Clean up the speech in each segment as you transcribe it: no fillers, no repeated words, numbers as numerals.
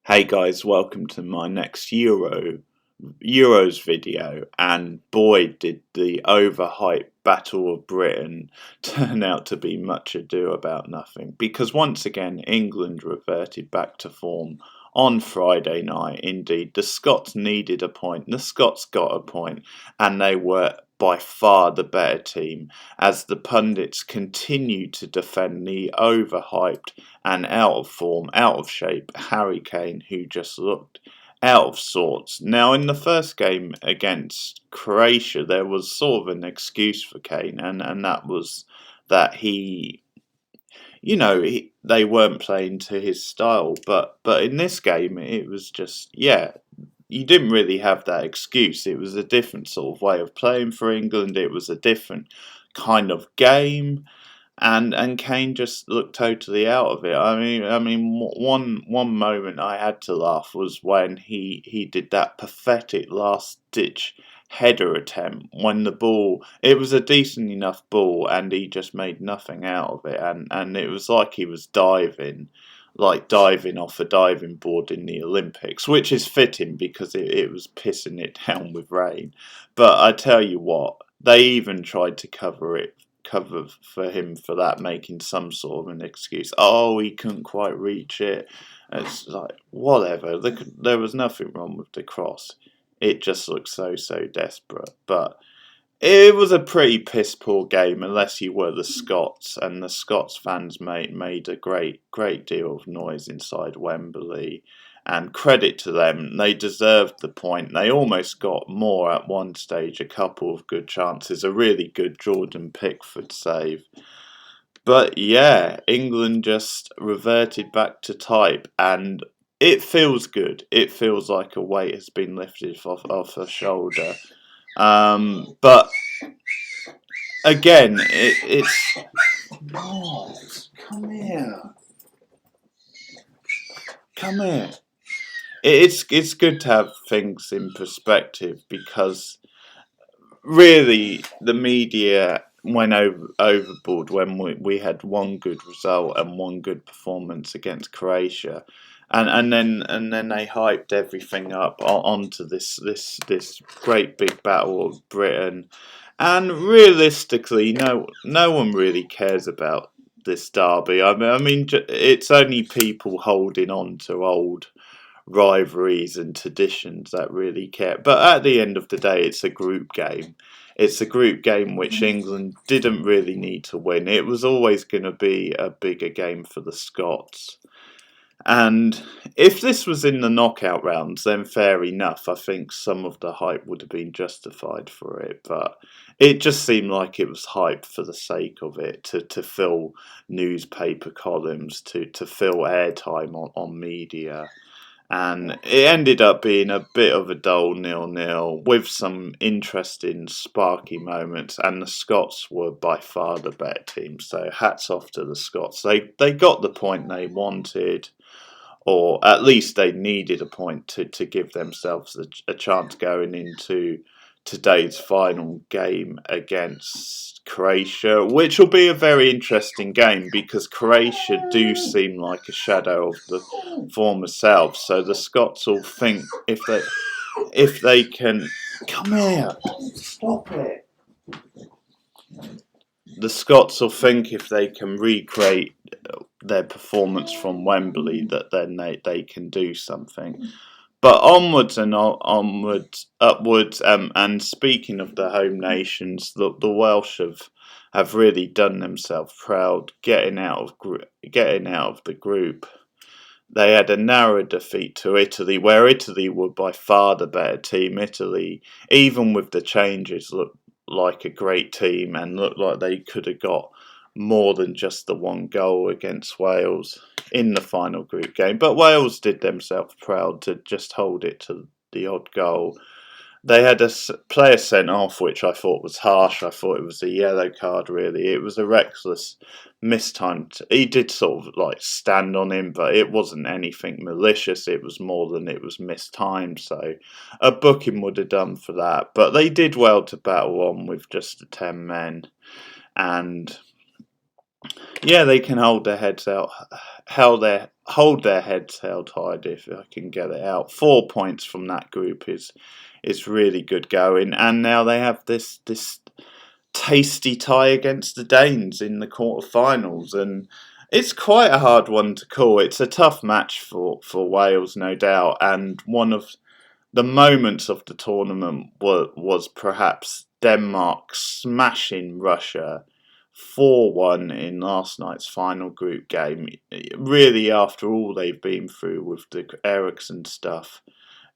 Hey guys, welcome to my next Euros video, and boy did the overhyped Battle of Britain turn out to be much ado about nothing, because once again England reverted back to form on Friday night. Indeed, the Scots needed a point, the Scots got a point, and they were by far the better team as the pundits continued to defend the overhyped and out of form, out of shape Harry Kane, who just looked out of sorts. Now, in the first game against Croatia, there was sort of an excuse for Kane, and that was that they weren't playing to his style. But in this game, it was just, you didn't really have that excuse. It was a different sort of way of playing for England. It was a different kind of game, and Kane just looked totally out of it. One moment I had to laugh was when he did that pathetic last ditch header attempt when it was a decent enough ball and he just made nothing out of it, and it was like he was diving off a diving board in the Olympics, which is fitting because it was pissing it down with rain. But I tell you what, they even tried to cover for him for that, making some sort of an excuse. Oh, he couldn't quite reach it. It's like, whatever. There was nothing wrong with the cross. It just looked so desperate. But it was a pretty piss poor game, unless you were the Scots, and the Scots fans made a great deal of noise inside Wembley. And credit to them, they deserved the point. They almost got more at one stage, a couple of good chances, a really good Jordan Pickford save. But yeah, England just reverted back to type, and it feels good. It feels like a weight has been lifted off her shoulder. But again, it's come here, come here. It's good to have things in perspective, because really the media went overboard when we had one good result and one good performance against Croatia, and then they hyped everything up onto this great big battle of Britain, and realistically, no one really cares about this derby. It's only people holding on to old rivalries and traditions that really care. But at the end of the day, it's a group game. It's a group game which England didn't really need to win. It was always going to be a bigger game for the Scots. And if this was in the knockout rounds, then fair enough. I think some of the hype would have been justified for it. But it just seemed like it was hype for the sake of it, to fill newspaper columns, to fill airtime on media. And it ended up being a bit of a dull 0-0 with some interesting sparky moments, and the Scots were by far the better team, so hats off to the Scots. They got the point they wanted, or at least they needed a point to give themselves a chance going into today's final game against Croatia, which will be a very interesting game because Croatia do seem like a shadow of the former self. So the Scots will think, if they can come here, stop it. The Scots will think if they can recreate their performance from Wembley, that then they can do something. But onwards and upwards. And speaking of the home nations, the Welsh have really done themselves proud, getting out of the group. They had a narrow defeat to Italy, where Italy were by far the better team. Italy, even with the changes, looked like a great team and looked like they could have got more than just the one goal against Wales in the final group game. But Wales did themselves proud to just hold it to the odd goal. They had a player sent off, which I thought was harsh. I thought it was a yellow card, really. It was a reckless mistimed. He did sort of like stand on him, but it wasn't anything malicious. It was more than it was mistimed. So a booking would have done for that. But they did well to battle on with just the 10 men. And Yeah, they can hold their heads out, hold their heads held high if I can get it out. 4 points from that group is really good going, and now they have this tasty tie against the Danes in the quarterfinals, and it's quite a hard one to call. It's a tough match for Wales, no doubt, and one of the moments of the tournament was perhaps Denmark smashing Russia 4-1 in last night's final group game. Really, after all they've been through with the Ericsson stuff,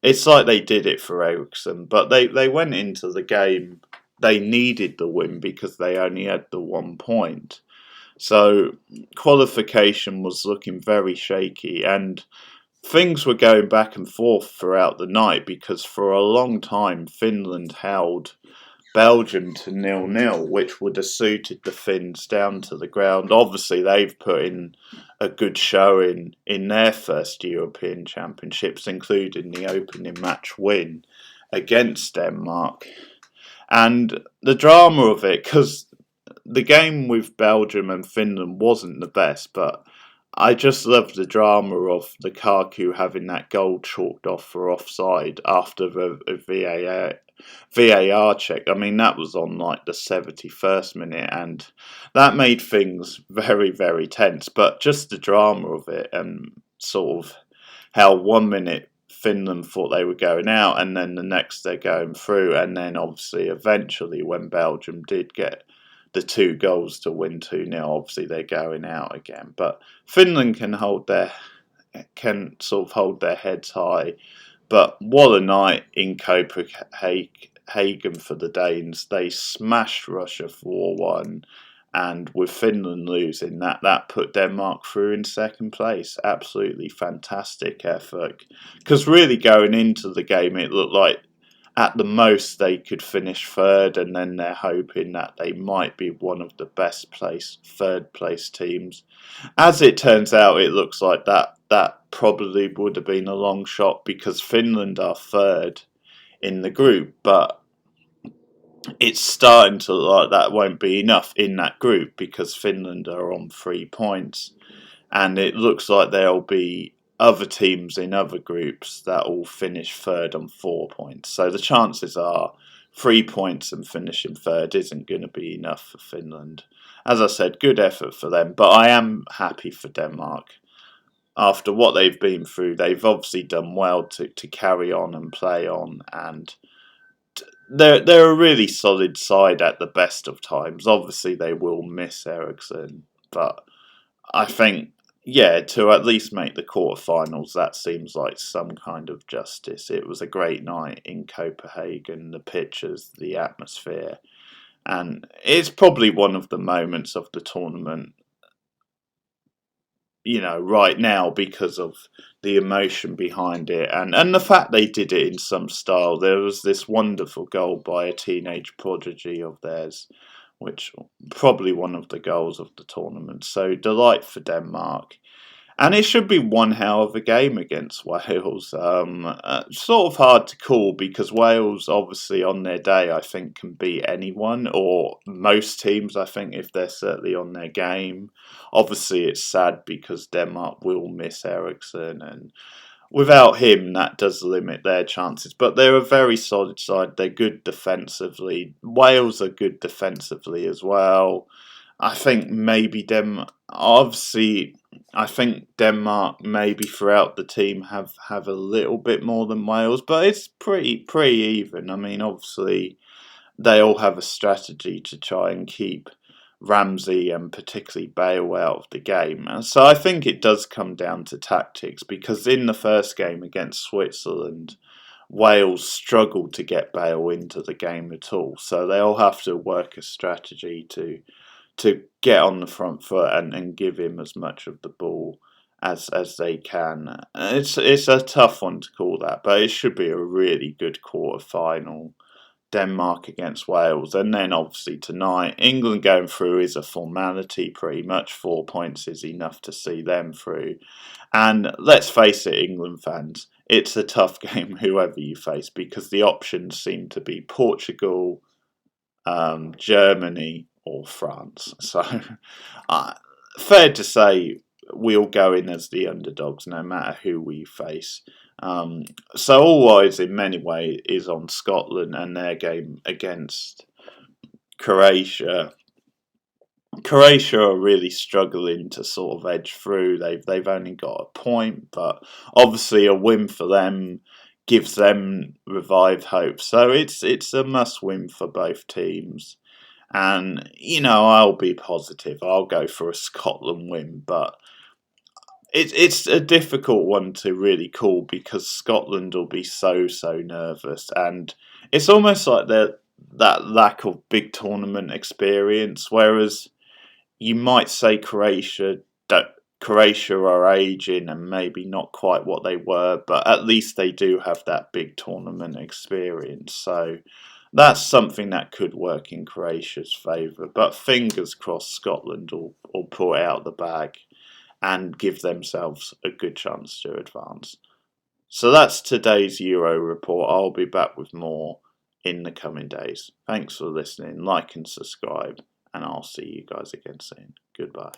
it's like they did it for Ericsson, but they went into the game. They needed the win because they only had the 1 point. So qualification was looking very shaky, and things were going back and forth throughout the night because for a long time Finland held Belgium to 0-0, which would have suited the Finns down to the ground. Obviously, they've put in a good showing in their first European Championships, including the opening match win against Denmark. And the drama of it, because the game with Belgium and Finland wasn't the best, but I just love the drama of Lukaku having that goal chalked off for offside after the VAR check. I mean, that was on like the 71st minute, and that made things very, very tense. But just the drama of it, and sort of how 1 minute Finland thought they were going out, and then the next they're going through, and then obviously eventually when Belgium did get the 2 goals to win 2-0, obviously they're going out again. But Finland can sort of hold their heads high. But what a night in Copenhagen for the Danes. They smashed Russia 4-1, and with Finland losing, that put Denmark through in second place. Absolutely fantastic effort. Because really going into the game, it looked like at the most they could finish third, and then they're hoping that they might be one of the best place third place teams. As it turns out, it looks like that probably would have been a long shot because Finland are third in the group, but it's starting to look like that won't be enough in that group because Finland are on 3 points, and it looks like there'll be other teams in other groups that will finish third on 4 points. So the chances are 3 points and finishing third isn't going to be enough for Finland. As I said, good effort for them, but I am happy for Denmark. After what they've been through, they've obviously done well to carry on and play on, and they're a really solid side at the best of times. Obviously, they will miss Ericsson, but I think, yeah, to at least make the quarterfinals, that seems like some kind of justice. It was a great night in Copenhagen, the pictures, the atmosphere, and it's probably one of the moments of the tournament, right now because of the emotion behind it and the fact they did it in some style. There was this wonderful goal by a teenage prodigy of theirs, which probably one of the goals of the tournament. So delight for Denmark. And it should be one hell of a game against Wales. Sort of hard to call because Wales, obviously, on their day, I think can beat anyone or most teams, I think, if they're certainly on their game. Obviously, it's sad because Denmark will miss Ericsson, and without him, that does limit their chances. But they're a very solid side. They're good defensively. Wales are good defensively as well. I think maybe obviously, I think Denmark maybe throughout the team have a little bit more than Wales, but it's pretty even. I mean, obviously, they all have a strategy to try and keep Ramsey and particularly Bale out of the game. And so I think it does come down to tactics because in the first game against Switzerland, Wales struggled to get Bale into the game at all. So they'll have to work a strategy to get on the front foot and give him as much of the ball as they can. It's a tough one to call that, but it should be a really good quarter final. Denmark against Wales, and then obviously tonight England going through is a formality pretty much. 4 points is enough to see them through, and let's face it, England fans, it's a tough game whoever you face because the options seem to be Portugal, Germany or France. So, fair to say we'll go in as the underdogs no matter who we face. So all eyes in many ways is on Scotland and their game against Croatia. Croatia are really struggling to sort of edge through. They've only got a point, but obviously a win for them gives them revived hope. So it's a must win for both teams. And I'll be positive. I'll go for a Scotland win, but it's a difficult one to really call because Scotland will be so nervous, and it's almost like that lack of big tournament experience. Whereas you might say Croatia are aging and maybe not quite what they were, but at least they do have that big tournament experience. So that's something that could work in Croatia's favour. But fingers crossed Scotland will pull it out the bag and give themselves a good chance to advance. So that's today's Euro report. I'll be back with more in the coming days. Thanks for listening. Like and subscribe, and I'll see you guys again soon. Goodbye.